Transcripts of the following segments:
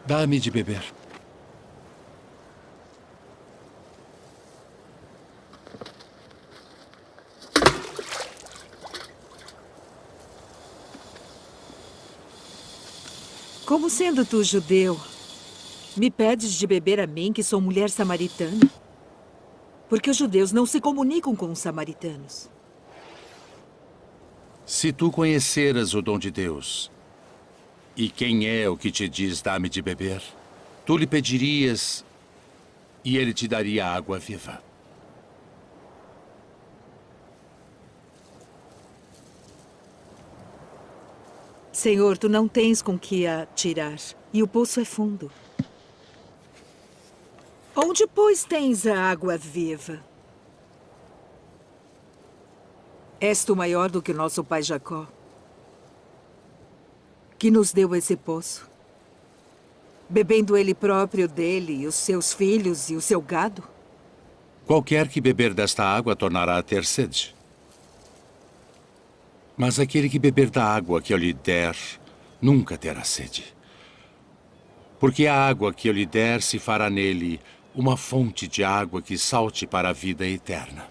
Dá-me de beber. Como sendo tu judeu, me pedes de beber a mim, que sou mulher samaritana? Porque os judeus não se comunicam com os samaritanos. Se tu conheceras o dom de Deus, e quem é o que te diz dá-me de beber, tu lhe pedirias e ele te daria água viva. Senhor, tu não tens com que a tirar, e o poço é fundo. Onde, pois, tens a água viva? És tu maior do que o nosso pai Jacó, que nos deu esse poço, bebendo ele próprio dele, e os seus filhos e o seu gado? Qualquer que beber desta água tornará a ter sede. Mas aquele que beber da água que eu lhe der, nunca terá sede. Porque a água que eu lhe der se fará nele uma fonte de água que salte para a vida eterna.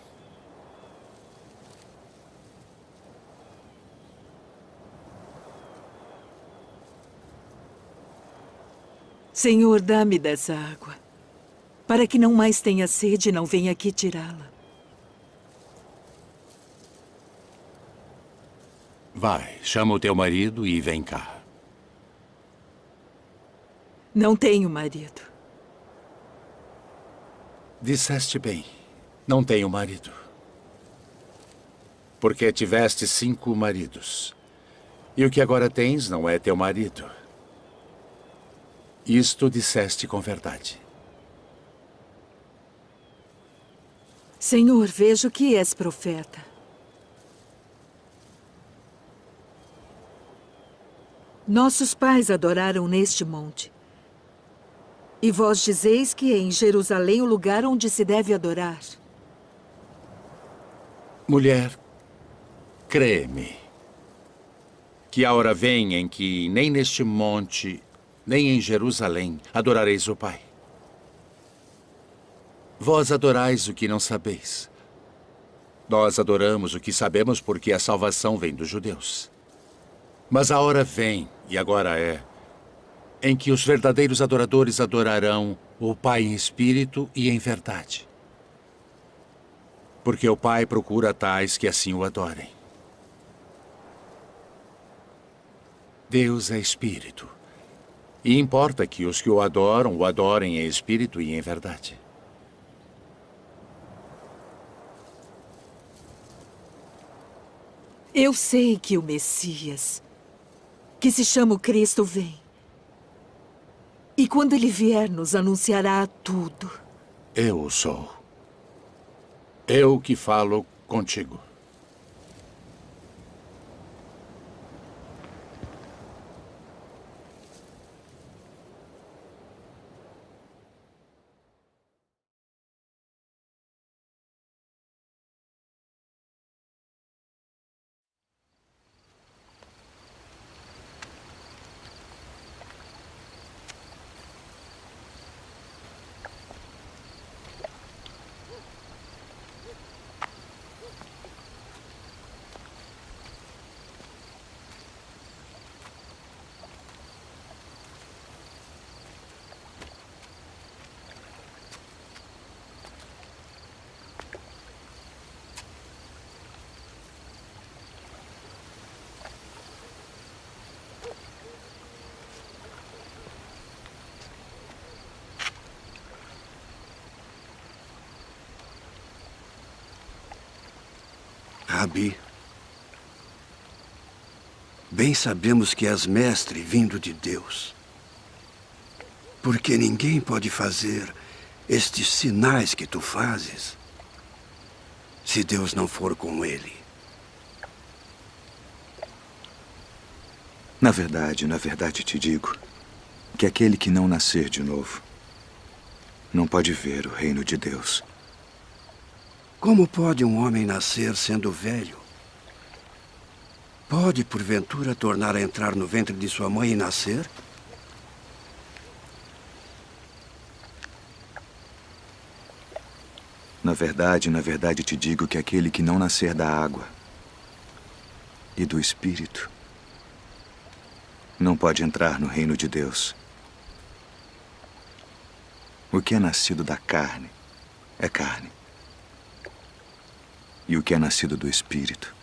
Senhor, dá-me dessa água, para que não mais tenha sede e não venha aqui tirá-la. Vai, chama o teu marido e vem cá. Não tenho marido. Disseste bem, não tenho marido. Porque tiveste 5 maridos. E o que agora tens não é teu marido. Isto disseste com verdade. Senhor, vejo que és profeta. Nossos pais adoraram neste monte. E vós dizeis que é em Jerusalém o lugar onde se deve adorar. Mulher, crê-me, que a hora vem em que nem neste monte, nem em Jerusalém adorareis o Pai. Vós adorais o que não sabeis. Nós adoramos o que sabemos porque a salvação vem dos judeus. Mas a hora vem, e agora é, em que os verdadeiros adoradores adorarão o Pai em espírito e em verdade. Porque o Pai procura tais que assim o adorem. Deus é espírito. E importa que os que o adorem em espírito e em verdade. Eu sei que o Messias, que se chama o Cristo, vem. E quando ele vier, nos anunciará tudo. Eu o sou. Eu que falo contigo. Rabi, bem sabemos que és mestre vindo de Deus. Porque ninguém pode fazer estes sinais que tu fazes se Deus não for com ele. Na verdade te digo que aquele que não nascer de novo não pode ver o reino de Deus. Como pode um homem nascer sendo velho? Pode, porventura, tornar a entrar no ventre de sua mãe e nascer? na verdade te digo que aquele que não nascer da água e do Espírito não pode entrar no reino de Deus. O que é nascido da carne é carne. E o que é nascido do Espírito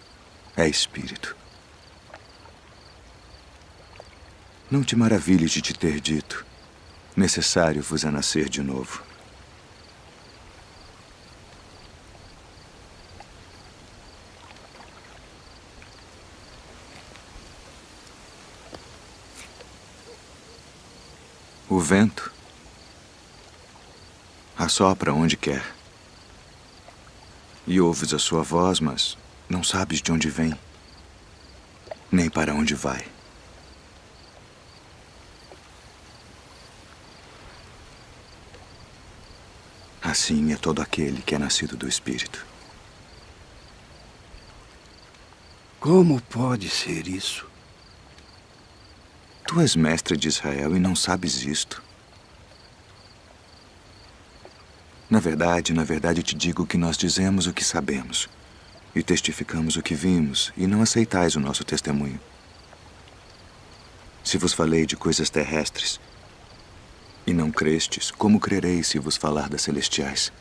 é Espírito. Não te maravilhes de te ter dito: necessário vos é nascer de novo. O vento assopra onde quer. E ouves a sua voz, mas não sabes de onde vem, nem para onde vai. Assim é todo aquele que é nascido do Espírito. Como pode ser isso? Tu és mestre de Israel e não sabes isto. Na verdade te digo que nós dizemos o que sabemos e testificamos o que vimos, e não aceitais o nosso testemunho. Se vos falei de coisas terrestres e não crestes, como crereis se vos falar das celestiais?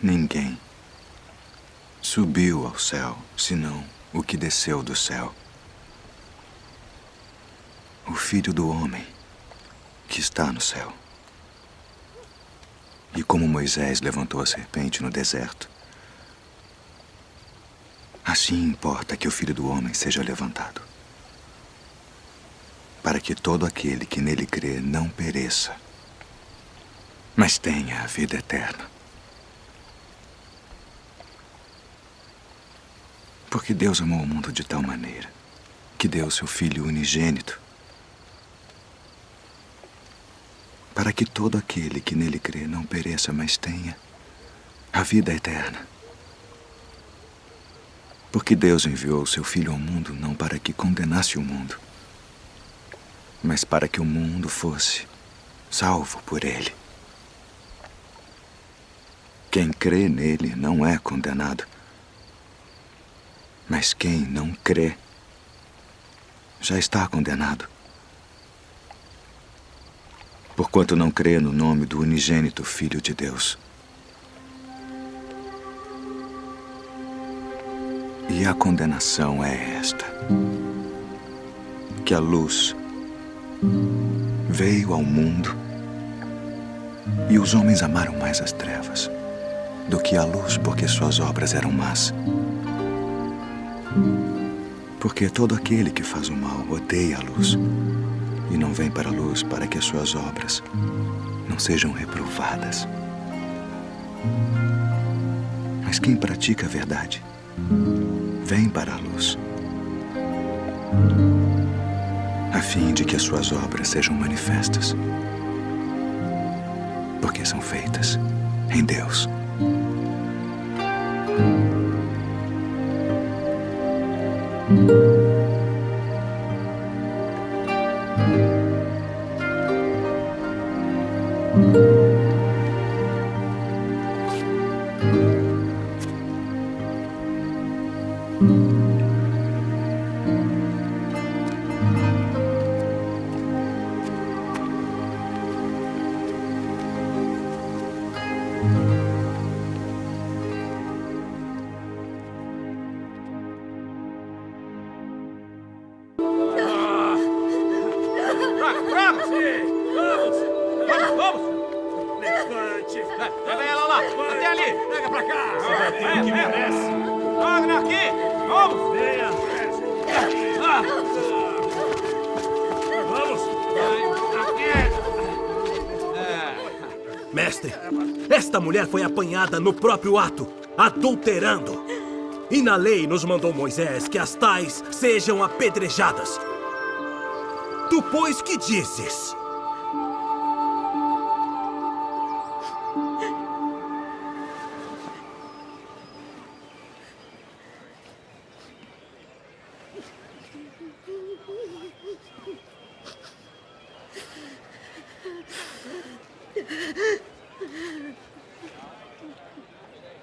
Ninguém subiu ao céu, senão o que desceu do céu. O Filho do Homem que está no céu. E como Moisés levantou a serpente no deserto, assim importa que o Filho do Homem seja levantado, para que todo aquele que nele crê não pereça, mas tenha a vida eterna. Porque Deus amou o mundo de tal maneira que deu seu Filho unigênito, para que todo aquele que nele crê não pereça, mas tenha a vida eterna. Porque Deus enviou seu Filho ao mundo não para que condenasse o mundo, mas para que o mundo fosse salvo por ele. Quem crê nele não é condenado, mas quem não crê já está condenado, porquanto não crê no nome do unigênito Filho de Deus. E a condenação é esta: que a luz veio ao mundo e os homens amaram mais as trevas do que a luz, porque suas obras eram más. Porque todo aquele que faz o mal odeia a luz e não vem para a luz, para que as suas obras não sejam reprovadas. Mas quem pratica a verdade vem para a luz, a fim de que as suas obras sejam manifestas, porque são feitas em Deus. Mestre, esta mulher foi apanhada no próprio ato, adulterando. E na lei nos mandou Moisés que as tais sejam apedrejadas. Tu, pois, que dizes?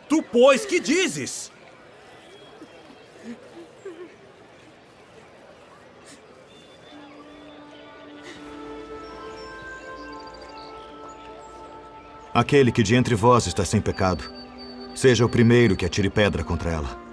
Tu, pois, que dizes? Aquele que de entre vós está sem pecado, seja o primeiro que atire pedra contra ela.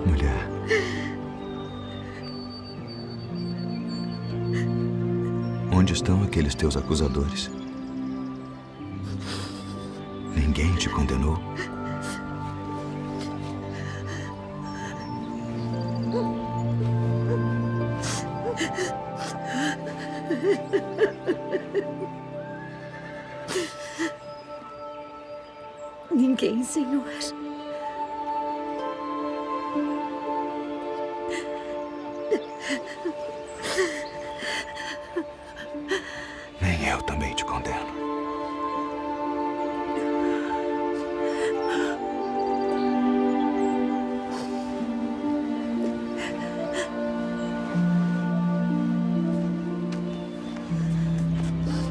Mulher, onde estão aqueles teus acusadores? Ninguém te condenou? Ninguém, Senhor. Nem eu também te condeno.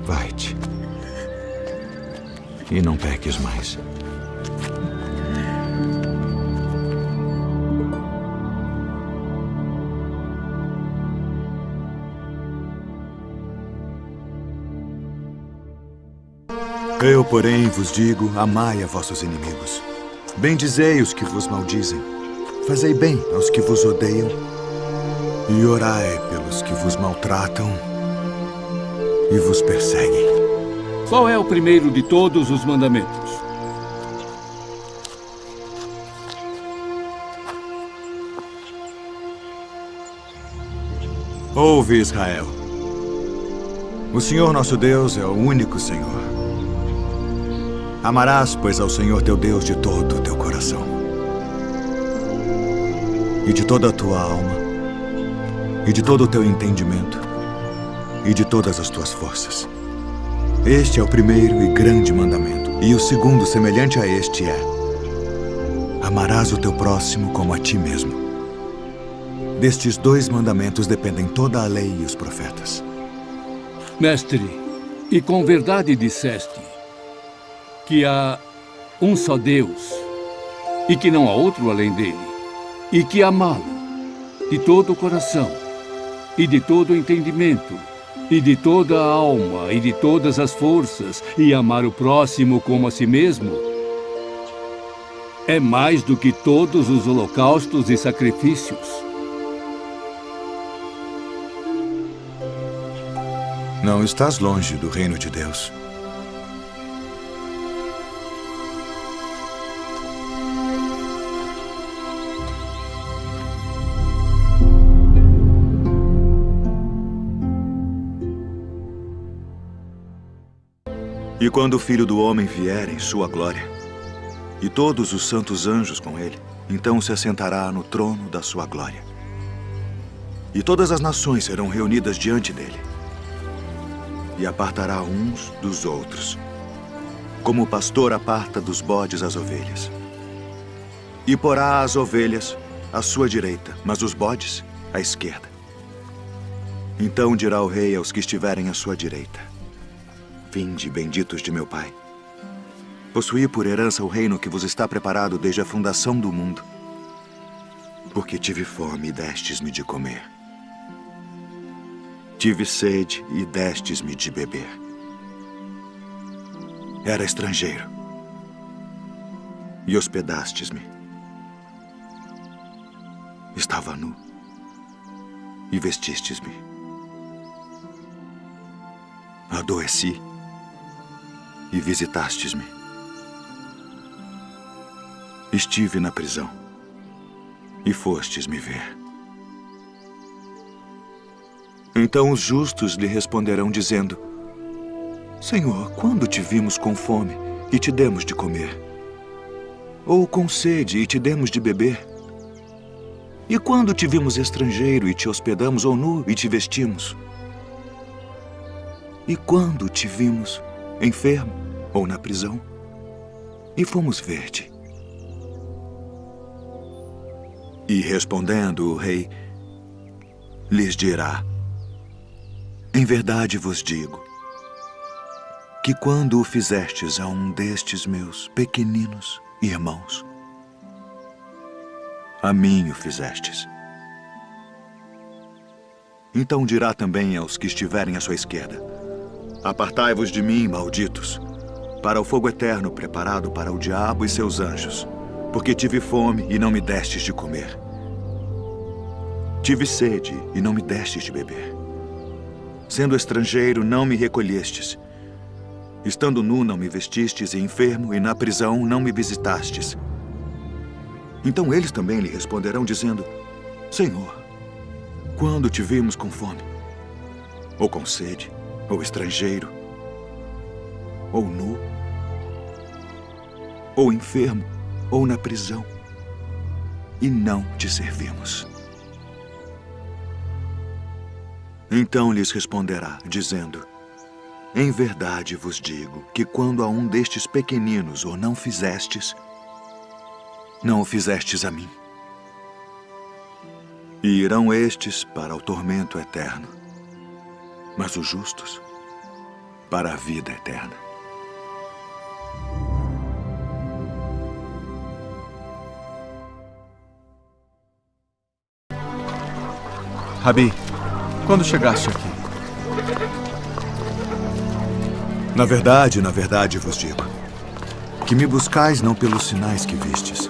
Vai-te. E não peques mais. Eu, porém, vos digo, amai a vossos inimigos. Bendizei os que vos maldizem. Fazei bem aos que vos odeiam. E orai pelos que vos maltratam e vos perseguem. Qual é o primeiro de todos os mandamentos? Ouve, Israel. O Senhor nosso Deus é o único Senhor. Amarás, pois, ao Senhor teu Deus de todo o teu coração, e de toda a tua alma, e de todo o teu entendimento, e de todas as tuas forças. Este é o primeiro e grande mandamento. E o segundo, semelhante a este, é: amarás o teu próximo como a ti mesmo. Destes dois mandamentos dependem toda a lei e os profetas. Mestre, e com verdade disseste que há um só Deus e que não há outro além dele, e que amá-lo de todo o coração e de todo o entendimento e de toda a alma e de todas as forças, e amar o próximo como a si mesmo, é mais do que todos os holocaustos e sacrifícios. Não estás longe do reino de Deus. E quando o Filho do Homem vier em sua glória, e todos os santos anjos com ele, então se assentará no trono da sua glória. E todas as nações serão reunidas diante dele. E apartará uns dos outros, como o pastor aparta dos bodes as ovelhas. E porá as ovelhas à sua direita, mas os bodes à esquerda. Então dirá o rei aos que estiverem à sua direita: vinde, benditos de meu Pai. Possuí por herança o reino que vos está preparado desde a fundação do mundo. Porque tive fome e destes-me de comer. Tive sede e destes-me de beber. Era estrangeiro e hospedastes-me. Estava nu e vestistes-me. Adoeci e visitastes-me. Estive na prisão e fostes me ver. Então os justos lhe responderão dizendo: Senhor, quando te vimos com fome e te demos de comer? Ou com sede e te demos de beber? E quando te vimos estrangeiro e te hospedamos, ou nu e te vestimos? E quando te vimos enfermo ou na prisão e fomos ver-te? E respondendo o rei, lhes dirá: Em verdade vos digo que quando o fizestes a um destes meus pequeninos irmãos, a mim o fizestes. Então dirá também aos que estiverem à sua esquerda: Apartai-vos de mim, malditos, para o fogo eterno preparado para o diabo e seus anjos, porque tive fome e não me destes de comer. Tive sede e não me destes de beber. Sendo estrangeiro, não me recolhestes. Estando nu, não me vestistes, e enfermo, e na prisão, não me visitastes. Então eles também lhe responderão, dizendo: Senhor, quando te vimos com fome, ou com sede, ou estrangeiro, ou nu, ou enfermo, ou na prisão, e não te servimos? Então lhes responderá, dizendo: Em verdade vos digo que quando a um destes pequeninos o não fizestes, não o fizestes a mim. E irão estes para o tormento eterno, mas os justos para a vida eterna. Rabi, quando chegaste aqui? Na verdade vos digo, que me buscais não pelos sinais que vistes,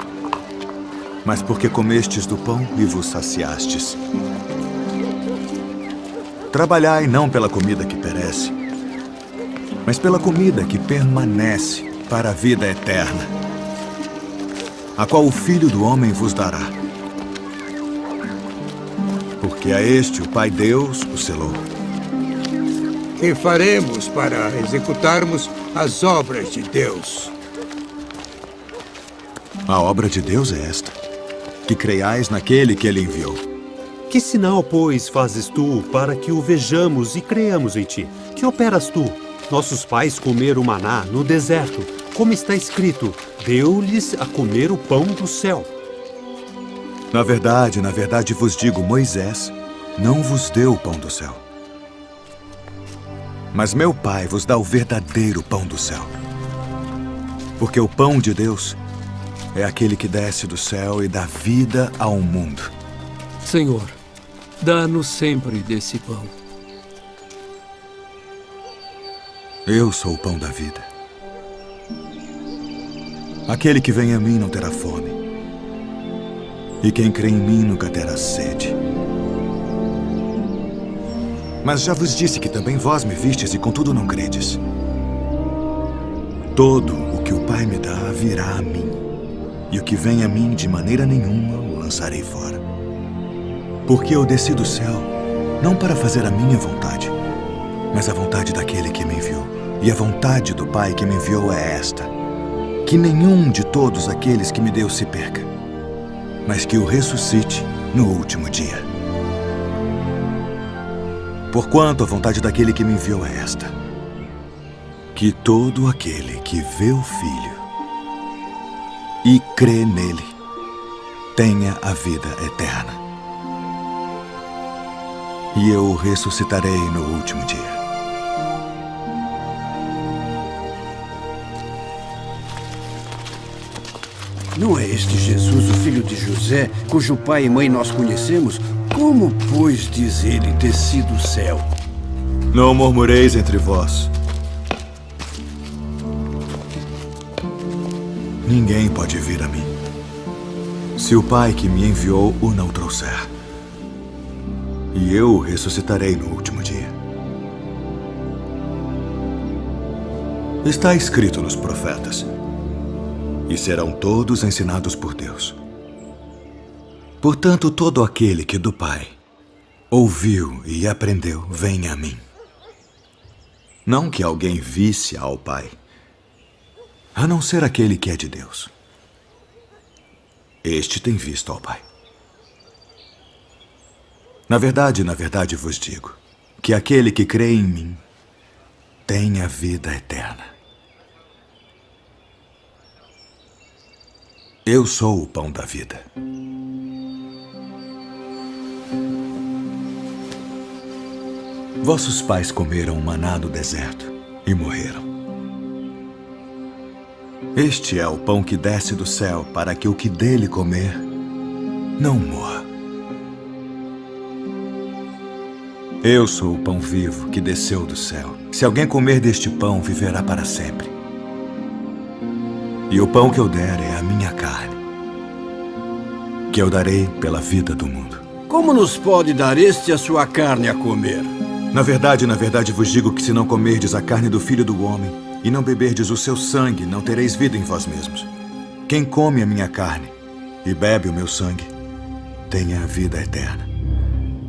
mas porque comestes do pão e vos saciastes. Trabalhai não pela comida que perece, mas pela comida que permanece para a vida eterna, a qual o Filho do Homem vos dará. Porque a este o Pai Deus o selou. Que faremos para executarmos as obras de Deus? A obra de Deus é esta: que creiais naquele que ele enviou. Que sinal, pois, fazes tu para que o vejamos e creiamos em ti? Que operas tu? Nossos pais comeram o maná no deserto, como está escrito: deu-lhes a comer o pão do céu. Na verdade vos digo, Moisés não vos deu o pão do céu. Mas meu Pai vos dá o verdadeiro pão do céu. Porque o pão de Deus é aquele que desce do céu e dá vida ao mundo. Senhor, dá-nos sempre desse pão. Eu sou o pão da vida. Aquele que vem a mim não terá fome. E quem crê em mim nunca terá sede. Mas já vos disse que também vós me vistes e contudo não credes. Todo o que o Pai me dá virá a mim, e o que vem a mim de maneira nenhuma o lançarei fora. Porque eu desci do céu, não para fazer a minha vontade, mas a vontade daquele que me enviou. E a vontade do Pai que me enviou é esta: que nenhum de todos aqueles que me deu se perca, mas que o ressuscite no último dia. Porquanto a vontade daquele que me enviou é esta: que todo aquele que vê o Filho e crê nele tenha a vida eterna. E eu o ressuscitarei no último dia. Não é este Jesus, o filho de José, cujo pai e mãe nós conhecemos? Como, pois, diz ele, desci do céu? Não murmureis entre vós. Ninguém pode vir a mim, se o Pai que me enviou o não trouxer. E eu o ressuscitarei no último dia. Está escrito nos profetas: e serão todos ensinados por Deus. Portanto, todo aquele que do Pai ouviu e aprendeu, vem a mim. Não que alguém visse ao Pai, a não ser aquele que é de Deus. Este tem visto ao Pai. Na verdade vos digo que aquele que crê em mim tem a vida eterna. Eu sou o pão da vida. Vossos pais comeram maná no deserto e morreram. Este é o pão que desce do céu para que o que dele comer não morra. Eu sou o pão vivo que desceu do céu. Se alguém comer deste pão, viverá para sempre. E o pão que eu der é a minha carne, que eu darei pela vida do mundo. Como nos pode dar este a sua carne a comer? Na verdade vos digo que se não comerdes a carne do Filho do Homem e não beberdes o seu sangue, não tereis vida em vós mesmos. Quem come a minha carne e bebe o meu sangue, tem a vida eterna.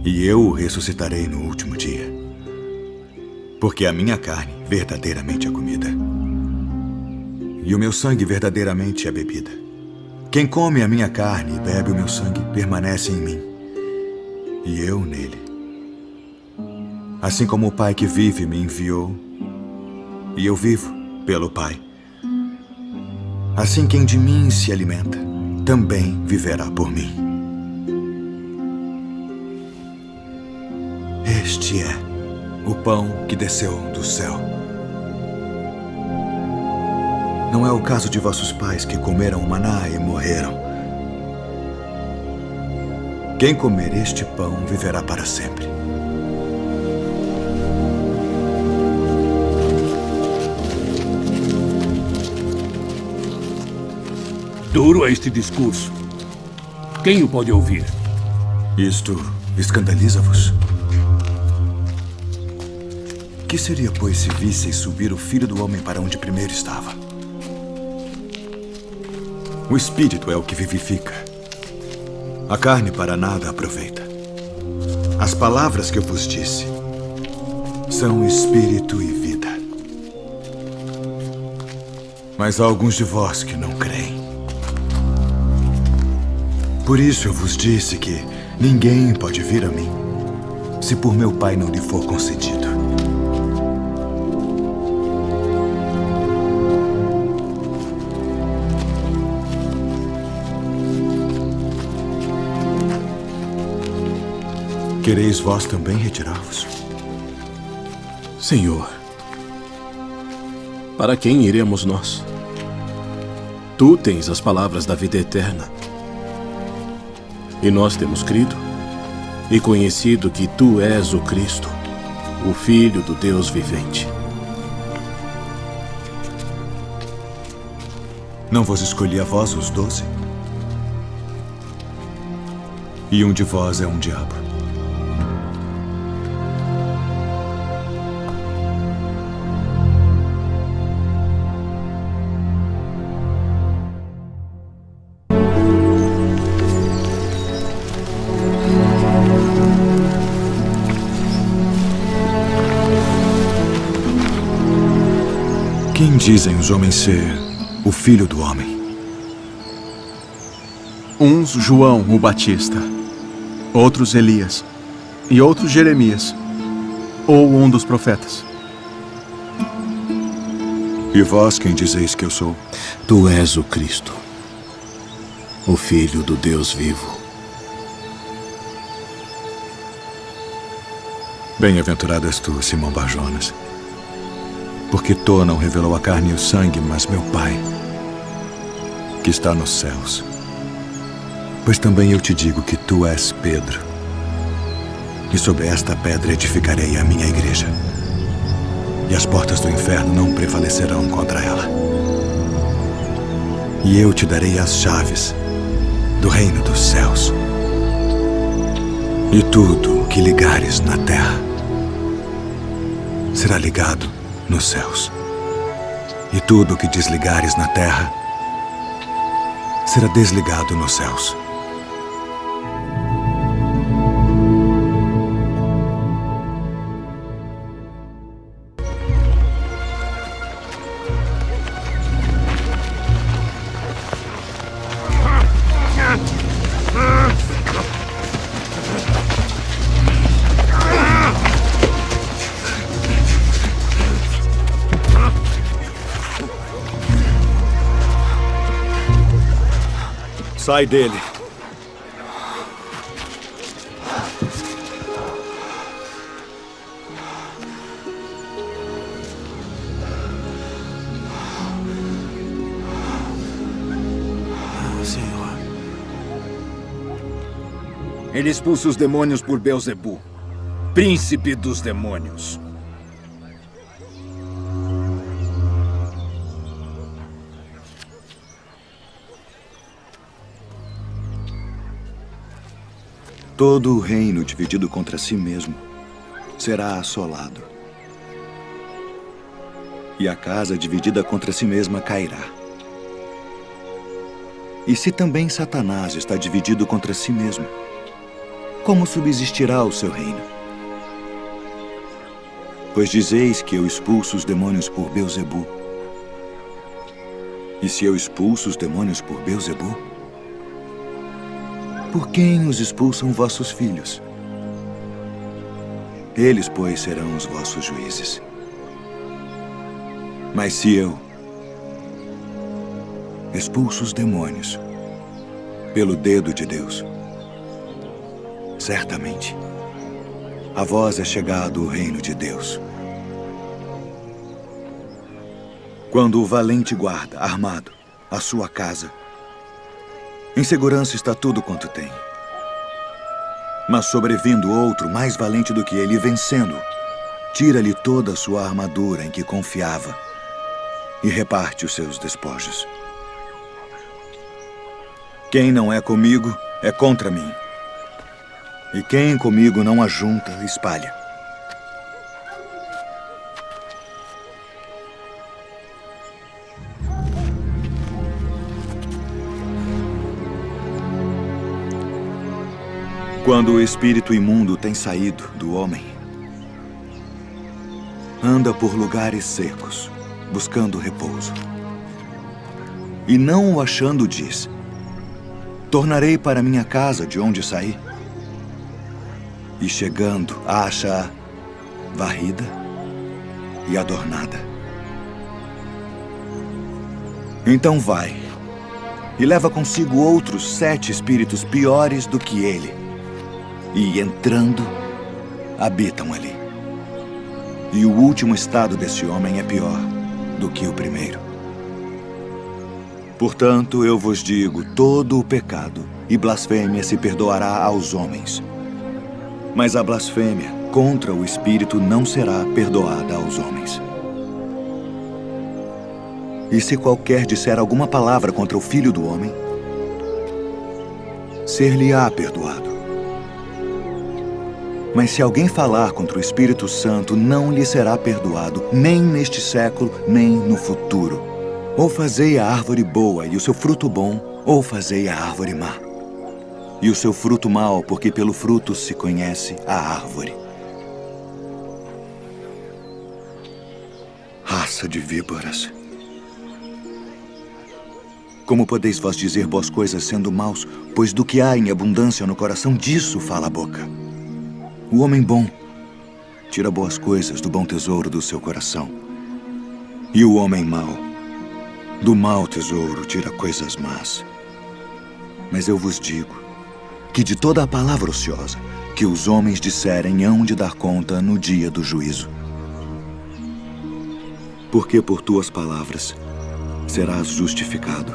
E eu o ressuscitarei no último dia. Porque a minha carne verdadeiramente é comida, e o meu sangue verdadeiramente é bebida. Quem come a minha carne e bebe o meu sangue permanece em mim, e eu nele. Assim como o Pai que vive me enviou, e eu vivo pelo Pai, assim quem de mim se alimenta também viverá por mim. Este é o pão que desceu do céu. Não é o caso de vossos pais que comeram o maná e morreram. Quem comer este pão viverá para sempre. Duro é este discurso. Quem o pode ouvir? Isto escandaliza-vos? Que seria, pois, se visseis subir o Filho do Homem para onde primeiro estava? O Espírito é o que vivifica. A carne para nada aproveita. As palavras que eu vos disse são Espírito e vida. Mas há alguns de vós que não creem. Por isso eu vos disse que ninguém pode vir a mim se por meu Pai não lhe for concedido. Quereis vós também retirar-vos? Senhor, para quem iremos nós? Tu tens as palavras da vida eterna. E nós temos crido e conhecido que tu és o Cristo, o Filho do Deus vivente. Não vos escolhi a vós os 12? E um de vós é um diabo. Quem dizem os homens ser o Filho do Homem? Uns João o Batista, outros Elias e outros Jeremias, ou um dos profetas. E vós quem dizeis que eu sou? Tu és o Cristo, o Filho do Deus vivo. Bem-aventurado és tu, Simão Bar-Jonas, porque tu não revelou a carne e o sangue, mas meu Pai, que está nos céus. Pois também eu te digo que tu és Pedro, e sobre esta pedra edificarei a minha igreja, e as portas do inferno não prevalecerão contra ela. E eu te darei as chaves do reino dos céus. E tudo o que ligares na terra será ligado nos céus. E tudo o que desligares na terra será desligado nos céus. Sai dele. Senhor. Ele expulsa os demônios por Beelzebu, príncipe dos demônios. Todo o reino dividido contra si mesmo será assolado. E a casa dividida contra si mesma cairá. E se também Satanás está dividido contra si mesmo, como subsistirá o seu reino? Pois dizeis que eu expulso os demônios por Beelzebu. E se eu expulso os demônios por Beelzebu, por quem os expulsam vossos filhos? Eles, pois, serão os vossos juízes. Mas se eu expulso os demônios pelo dedo de Deus, certamente a vós é chegado o reino de Deus. Quando o valente guarda, armado, a sua casa, em segurança está tudo quanto tem. Mas sobrevindo outro mais valente do que ele, vencendo, tira-lhe toda a sua armadura em que confiava e reparte os seus despojos. Quem não é comigo é contra mim. E quem comigo não ajunta, espalha. Quando o espírito imundo tem saído do homem, anda por lugares secos, buscando repouso. E não o achando, diz: tornarei para minha casa de onde saí. E chegando, acha-a varrida e adornada. Então vai e leva consigo outros 7 espíritos piores do que ele. E, entrando, habitam ali. E o último estado desse homem é pior do que o primeiro. Portanto, eu vos digo, todo o pecado e blasfêmia se perdoará aos homens. Mas a blasfêmia contra o Espírito não será perdoada aos homens. E se qualquer disser alguma palavra contra o Filho do Homem, ser-lhe-á perdoado. Mas se alguém falar contra o Espírito Santo, não lhe será perdoado, nem neste século, nem no futuro. Ou fazei a árvore boa e o seu fruto bom, ou fazei a árvore má. E o seu fruto mau, porque pelo fruto se conhece a árvore. Raça de víboras. Como podeis vós dizer boas coisas sendo maus, pois do que há em abundância no coração, disso fala a boca. O homem bom tira boas coisas do bom tesouro do seu coração. E o homem mau, do mau tesouro, tira coisas más. Mas eu vos digo que de toda a palavra ociosa que os homens disserem hão de dar conta no dia do juízo. Porque por tuas palavras serás justificado,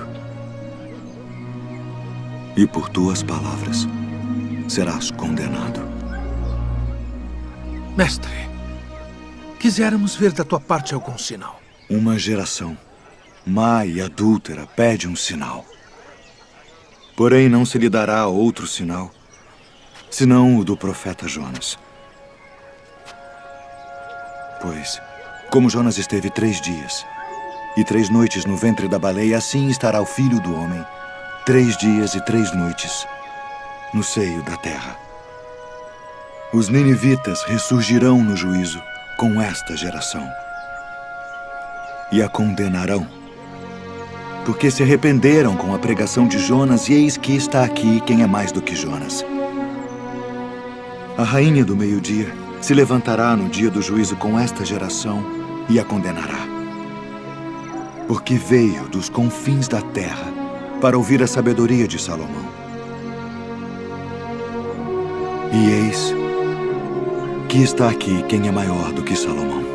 e por tuas palavras serás condenado. Mestre, quiséramos ver da tua parte algum sinal. Uma geração má e adúltera pede um sinal. Porém, não se lhe dará outro sinal, senão o do profeta Jonas. Pois, como Jonas esteve 3 dias e 3 noites no ventre da baleia, assim estará o Filho do Homem, 3 dias e 3 noites no seio da terra. Os ninivitas ressurgirão no juízo com esta geração e a condenarão, porque se arrependeram com a pregação de Jonas, e eis que está aqui quem é mais do que Jonas. A rainha do meio-dia se levantará no dia do juízo com esta geração e a condenará, porque veio dos confins da terra para ouvir a sabedoria de Salomão. E eis que está aqui quem é maior do que Salomão.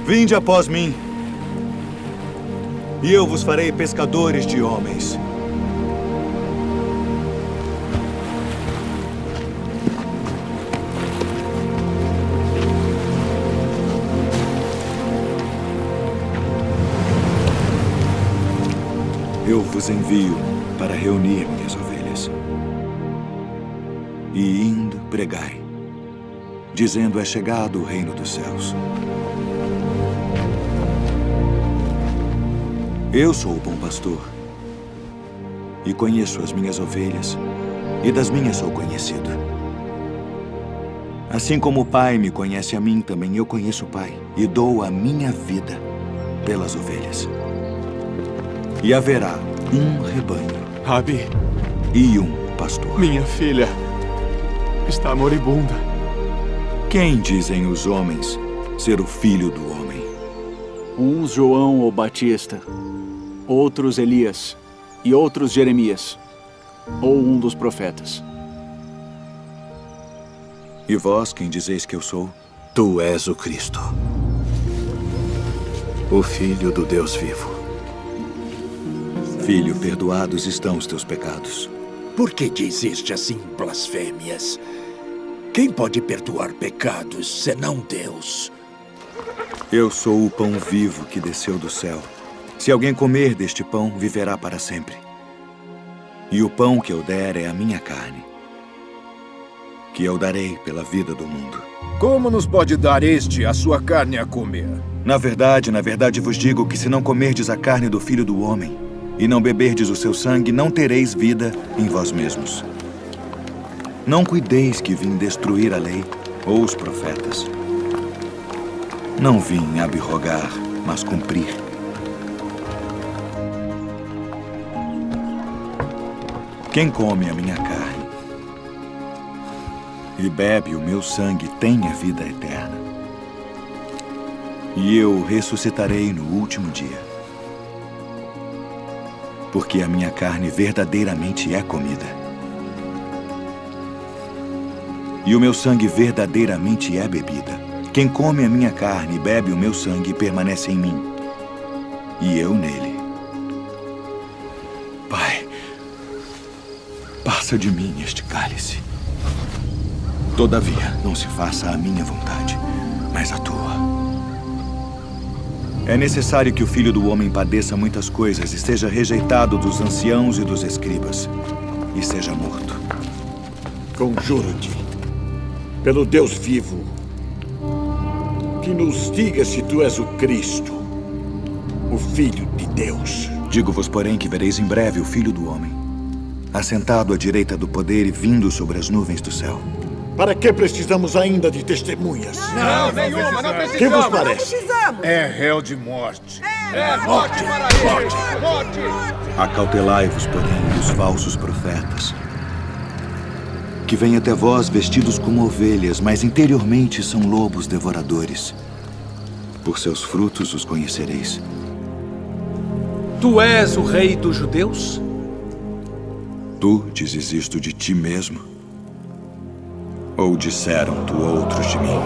Vinde após mim, e eu vos farei pescadores de homens. Eu vos envio para reunir minhas ovelhas. E indo, pregai, dizendo: é chegado o reino dos céus. Eu sou o bom pastor, e conheço as minhas ovelhas, e das minhas sou conhecido. Assim como o Pai me conhece a mim, também eu conheço o Pai, e dou a minha vida pelas ovelhas. E haverá um rebanho, Rabi, e um pastor. minha filha está moribunda. Quem dizem os homens ser o filho do homem? Uns João o Batista, outros Elias, e outros Jeremias, ou um dos profetas. E vós, quem dizeis que eu sou? Tu és o Cristo, o Filho do Deus vivo. Filho, perdoados estão os teus pecados. Por que dizeste assim blasfêmias? Quem pode perdoar pecados senão Deus? Eu sou o pão vivo que desceu do céu. Se alguém comer deste pão, viverá para sempre. E o pão que eu der é a minha carne, que eu darei pela vida do mundo. Como nos pode dar este a sua carne a comer? Na verdade vos digo que se não comerdes a carne do Filho do Homem e não beberdes o seu sangue, não tereis vida em vós mesmos. Não cuideis que vim destruir a lei ou os profetas. Não vim abrogar, mas cumprir. Quem come a minha carne e bebe o meu sangue tem a vida eterna. E eu ressuscitarei no último dia. Porque a minha carne verdadeiramente é comida. E o meu sangue verdadeiramente é bebida. Quem come a minha carne e bebe o meu sangue permanece em mim, e eu nele. Pai, passa de mim este cálice. Todavia, não se faça a minha vontade, mas a tua. É necessário que o Filho do Homem padeça muitas coisas e seja rejeitado dos anciãos e dos escribas, e seja morto. Conjuro-te, pelo Deus vivo, que nos diga se tu és o Cristo, o Filho de Deus. Digo-vos, porém, que vereis em breve o Filho do Homem, assentado à direita do poder e vindo sobre as nuvens do céu. Para que precisamos ainda de testemunhas? Não precisamos. Que vos parece? É réu de morte. Morte! Acautelai-vos, porém, dos falsos profetas, que vêm até vós vestidos como ovelhas, mas interiormente são lobos devoradores. Por seus frutos os conhecereis. Tu és o rei dos judeus? Tu dizes isto de ti mesmo? Ou disseram-tu outros de mim?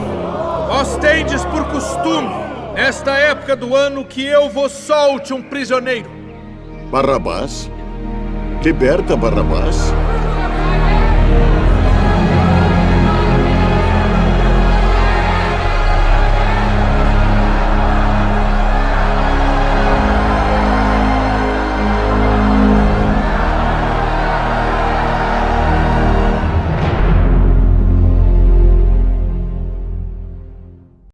Vós tendes por costume, nesta época do ano, que eu vos solte um prisioneiro. Barrabás? Liberta Barrabás?